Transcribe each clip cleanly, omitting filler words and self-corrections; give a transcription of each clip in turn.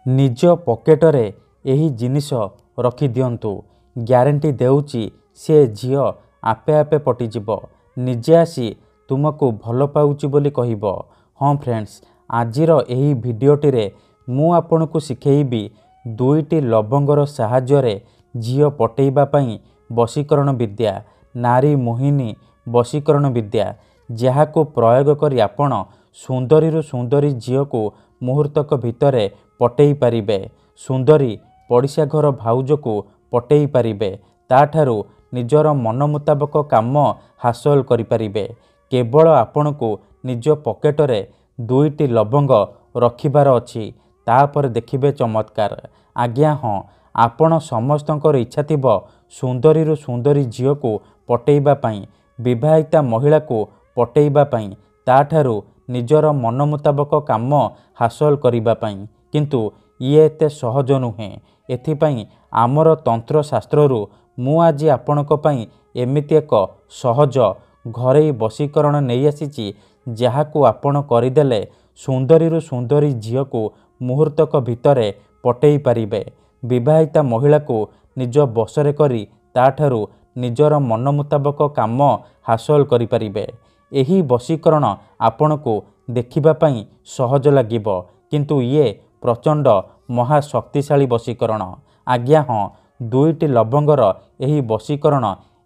निज पॉकेटरे एही जिनिस रखी दियंतु। ग्यारंटी देउची से झियो आपे आपे पटिजिब, निजे आसी तुमको भल पाउची बोली कहिबो। हाँ फ्रेंड्स, आजिर एही भिडियोटी रे मु आपनकु शिखेइबी दुईटी लवंगर साहाय्य झियो पटेइबा पई वशीकरण विद्या, नारी मोहिनी वशीकरण विद्या, जहाको प्रयोग करी आपण सुंदरी सुंदरी झियो को मुहूर्तक भितरे पटेई पारिबे। सुंदरी पड़िशा घर भाउज को पटेई पारिबे, ताठारु निजर मन मुताबक काम हासिल करि पारिबे। केवल आपण को निज पॉकेटरे दुईटी लवंग रखिबार अछि, तापर देखिबे चमत्कार। आज्ञा हाँ, आपण समस्तंकर इच्छा थिबो सुंदरी सुंदरी झियो को पटेइबा पई, विवाहिता महिला को पटेइबा पई, ताठारु निजर मन मुताबक काम हासिल करिबा पई, किंतु ये एते सहज नुहे। एथिपाई आमर तंत्र शास्त्ररु मु आज आपणक पई एमिति एक सहज घरे वशीकरण नहीं आसीची, जहाकू आपण करिदेले सुंदरी सुंदरी झियो को मुहूर्तक भितरे पटेई पारिबे। विवाहिता महिला को निज बसरे करी ताठारु निजर मन मुताबक काम हासिल करि पारिबे। एही वशीकरण आपणको देखिबा पई सहज लागिबो, किंतु ये प्रचंड महाशक्तिशाली वशीकरण। आज्ञा हाँ, दुईटी लवंगर एही वशीकरण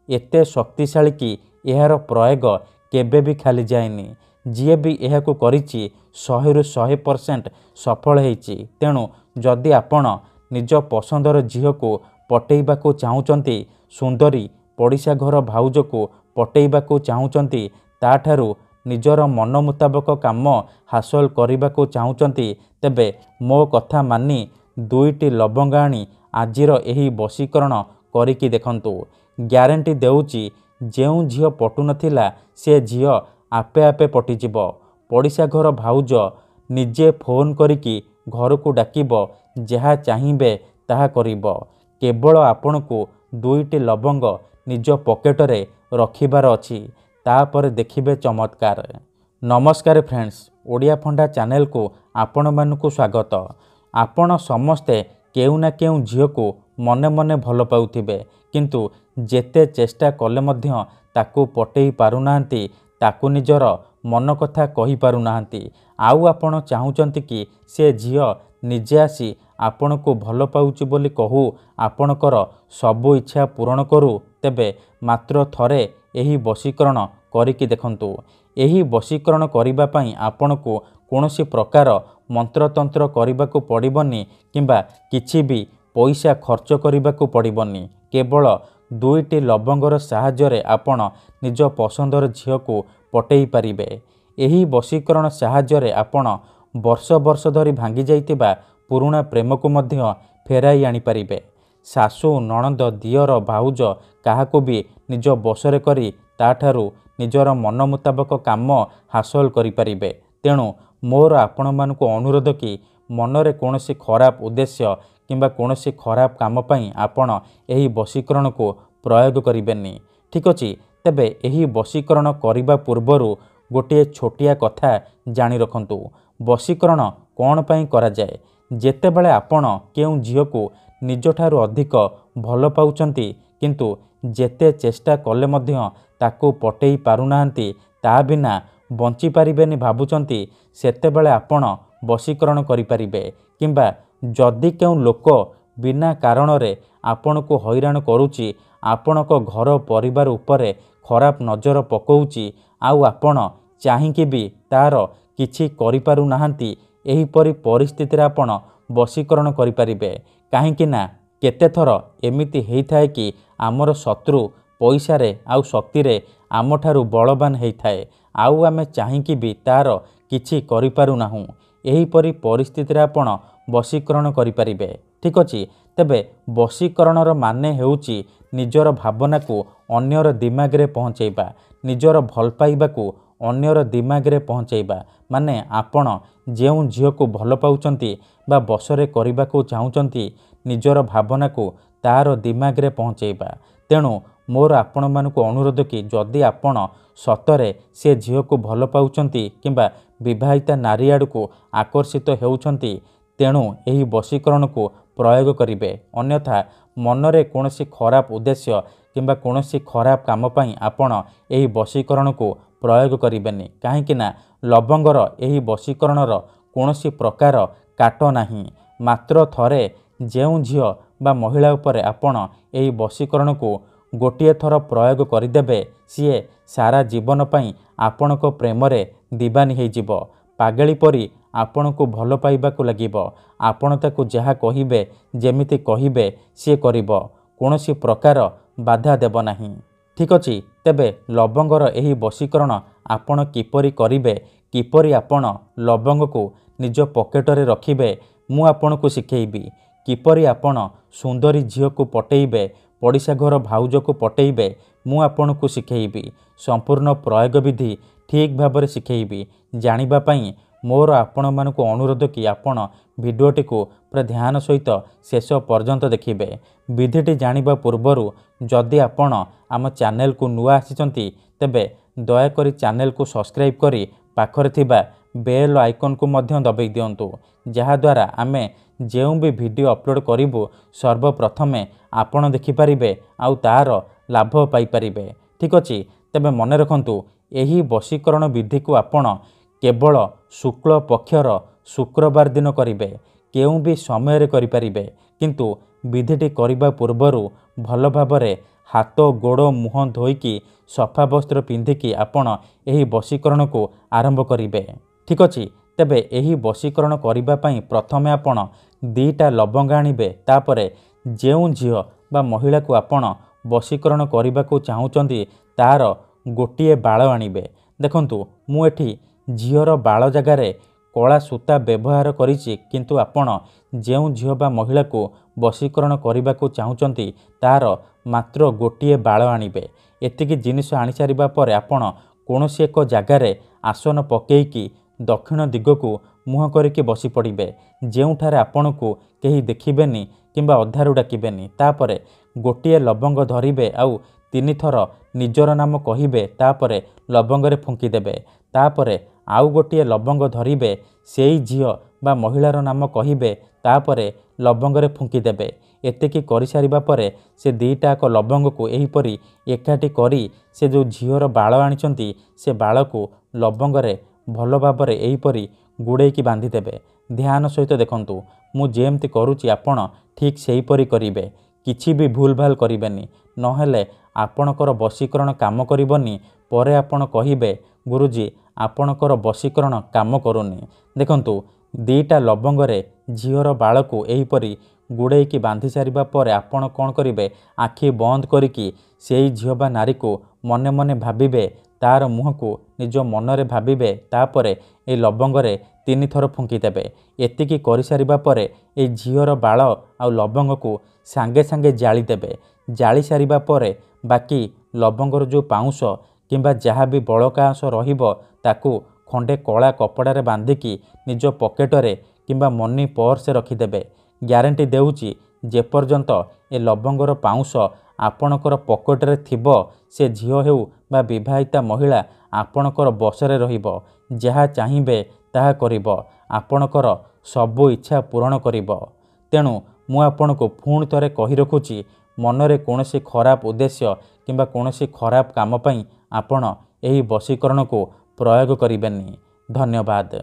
एते शक्तिशाली कि एहार प्रयोग केबे भी खाली जाएनी। जिए भी एहाकु करिछि 100% सफल हेछि। तेणु जदि आपण निज पसंदर झियो को पटेइबा को चाहुचंती, सुंदरी पड़िशा घर भाउज को पटेइबा को चाहुचंती, ताठारु निजर मन मुताबक काम हासिल करने को चाहुचंती, तेबे मो कथा मानी दुईटी लवंग आनी आजिर एही वशीकरण करिकी देखंतु। ग्यारंटी देउची जेउ झियो पटु नथिला से झियो आपे आपे पटिजिब। पड़िशा घर भाउज निजे फोन करिकी घर को डाकिब, जहा चाहिबे ताहा करिब। केवल आपनकु दुईटी लवंग निज पॉकेटरे रखिबार अछि, तापर देखिबे चमत्कार। नमस्कार फ्रेंड्स, ओडिया फंडा चैनल को आपण मानकु स्वागत। आपण समस्ते केउ ना केउ झियो को मने मने भल पाउथिबे, किंतु जेते चेष्टा कले मध्य ताकू पटेई पारुनाहांती, ताकू निजर मन कथा कहि पारुनाहांती। आउ आपण चाहुचंती कि से झियो निजे आसी आपण को भल पाउची बोली कहू, आपणकर सबु इच्छा पूरण करू, तेबे मात्र थरे एही वशीकरण करिकी देखंतु। एही वशीकरण करिबा पई आपणको कोनोसी प्रकार मंत्रतंत्र करिबाकू पड़िबनी, किंबा किछि भी पैसा खर्च करिबाकू पड़िबनी। केवल दुईटी लवंगर साहाय्य आपण निज पसंदर झियो को पटेई पारिबे। एही वशीकरण साहाय्य आपण वर्ष वर्ष धरी भांगी जाइतिबा पुराणा प्रेम को मध्य फेराई आनी पारिबे। सासु नणंद दियर भाउज काहाकू भी निज बसरे करी ताठारु निजर मन मुताबक काम हासिल करि पारिबे। तेणु मोर आपण मानकु अनुरोध कि मनरे कोनोसी खराब उद्देश्य किंबा कोनोसी खराब काम पई आपण एही वशीकरण को प्रयोग करिबेनी। ठीक अछि, तेबे एही वशीकरण करिबा पूर्वरु गोटे छोटिया कथा जानि रखंतु। वशीकरण कोन पई करा जाय? जेतेबेले आपण केउ झियो को निजठारु अधिक भल पाउचंती, किंतु जेते चेष्टा कले मध्य ताकू पटेई पारुनाहांती, ता बिना बंची पारिबेनी भाबुचंती, सेतेबेले आपण वशीकरण करि पारिबे। किंबा जदि केउ लोक बिना कारण रे आपण को हैरान करूची, आपणको घर परिवार उपरे खराब नजर पकौची, आउ आपण चाहिकी भी तार किछि करि पारु नाहांती, एही परि परिस्थिति रे आपण वशीकरण करि पारिबे। काहेकि ना केते थर एमिति हेइथाय कि आमर शत्रु पैसा रे आउ शक्ति रे आमठारु बलवान हेइथाय, आउ आमे चाहिकी भी तार किछि करि पारु नाहु। एही परि परिस्थिति रे आपण वशीकरण करि पारिबे। ठीक अछि, तेबे वशीकरणर माने हेउची निजर भावना को अन्यर दिमाग रे पहुंचेबा, निजर भल पाइबा को अन्यर दिमाग रे पहुंचेबा। माने आपण जेउ झियो को भल पाउचंती बा बसरे करिबा को चाहुचंती, निजर भावना को तार दिमाग रे पहुंचेबा। तेणु मोर आपण मानकु अनुरोध कि जदि आपण सतरे से झियो को भल पाउचंती किंबा विवाहिता नारी आड़ को आकर्षित हेउचंती, तेणु यही वशीकरण को प्रयोग करेंगे। अन्यथा मनरे कौन खराब उद्देश्य किंबा कौन खराब काम पाई आपण यही वशीकरण को प्रयोग करेंगे। कहीं लवंगर यही वशीकरणर कौन प्रकार काट नहीं। मात्र थरे जो झील बा महिला उपरे आपण यही वशीकरण को गोटे थर प्रयोग करदेवे सी सारा जीवन पाई आपण को प्रेम रे दीवानी हो जीव। पागली परी आपण को भल पाइबाकू लागिब। आपण ताकू जहाँ कहिबे जेमिति कहिबे सी करिब, कौनसी प्रकार बाधा देव नहीं। ठीक अछि, तेबे लवंगर यही वशीकरण आपण किपरि करिबे, किपरि आपण लवंग को निज पकेटरे रखिबे मु आपण को शिखेइबी। किपरि आपण सुंदरी झील को पटेइबे, पड़िशा घर भाउज को पटेइबे मु आपण को शिखेइबी। संपूर्ण प्रयोग विधि ठीक भाव शिखेइबी। जानिबा पई मोर आपण मानकु अनुरोध कि आपण भिडियोटी को पूरा ध्यान सहित शेष पर्यंत देखिबे। विधिटी जानिबा पूर्वरु जदि आपण आम चैनल को नुआ आसिचंती तेबे दयाकरी चैनल को सब्सक्राइब करी पाखरे थिबा बेल आइकन को मध्य दबाई दियंतु, जहा द्वारा आमे जेउ भी वीडियो अपलोड करिबु सर्वप्रथमे आपण देखि परिबे आउ तार लाभ पाई परिबे। ठीक अछि, तेबे मने रखंतु एही वशीकरण विधि को आपण केवल शुक्ल पक्षर शुक्रवार दिन करिबे। केउ भी समय रे करि परिबे, किंतु विधिटी करिबा पूर्वरु भल भाबरे हाथ गोड़ मुह धोईकी सफा वस्त्र पिंधिकी आपण एही वशीकरण को आरंभ करिबे। ठीक अछि, तेबे एही वशीकरण करिबा पई प्रथमे आपण 2टा लवंग आनिबे। तापरे जेउ झील बा महिला को आपण वशीकरण करिबा को चाहुचंती तार गोटिए बाळ आनिबे। देखंतु मु एठी झीवर बाळ जगारे कला सूता व्यवहार करिछि, किंतु आपण जेउ झील बा महिला को वशीकरण करिबा को चाहुचंती तार मात्र गोटिए बाळ आनिबे। एतिकी जिनिस आनि सारिबा परे आपण कोनोसी एक जगारे आसन पकेइकी दक्षिण दिग को मुह करिके बसी पड़िबे, जेउठारे आपण को केही देखिबेनी किंबा अधारु डाकिबेनी। तापरे गोटिए लवंग धरिबे आउ 3 थर निजर नाम कहिबे, तापरे लवंगरे फुंकी देबे। तापरे आउ गोटिए लवंग धरिबे, सेई झील बा महिलार नाम कहिबे, तापरे लवंगरे फुंकी देबे। एतिकी करि सारिबा परे से 2टाक लवंग को एहीपरि एकाठी करी से जो झीवर बाळ आनिचंती से बाळ को लवंगरे भल भाबरे एहीपरि गुड़ेकी बांधी देबे। ध्यान सहित देखंतु मु जेमति करूची आपण ठीक सेहीपरि करिबे, किछि भी भूल भाल करिबेनी, नहेले आपणकर वशीकरण काम करिबनी। परे आपण कहिबे गुरुजी आपणकर वशीकरण काम करूनी। देखंतु 2टा लवंगरे झीवर बाळ को एहीपरि गुड़ेकी बांधी सारिबा परे आपण कोन करिबे, आखि बंद करिकी सेई झील बा नारी को मने मने भाबिबे, तार मुह को निज मनरे भाबिबे। तापरे ए लवंगरे 3 थर फुंकी देबे। एतिकी करि सारिबा परे ए झीवर बाळ आ लवंग को सांगे सांगे जाली देबे। जाली सारिबा परे बाकी लवंगर जो पाउंस किंबा जहाँ भी बड़का अंश रहिबो ताकू खंडे कला कपड़ारे बांधिकी निज पकेटरे किंबा मनी पर्स रखिदेबे। ग्यारंटी देउची जेपर्यंत ए लवंगर पाउंस आपणकर पकेटरे थिबो से झील हेउ बा विवाहिता महिला आपणकर बसरे रहिबो। जहाँ चाहिबे ताहा करिबो, आपणकर सबु इच्छा पूरण करिबो। तेणु मु आपणको पुणी थरे कहि रखुची, मनरे कौनसी खराब उद्देश्य किंबा कौनसी खराब काम पाई आपण एही वशीकरण को प्रयोग करिबेनी। धन्यवाद।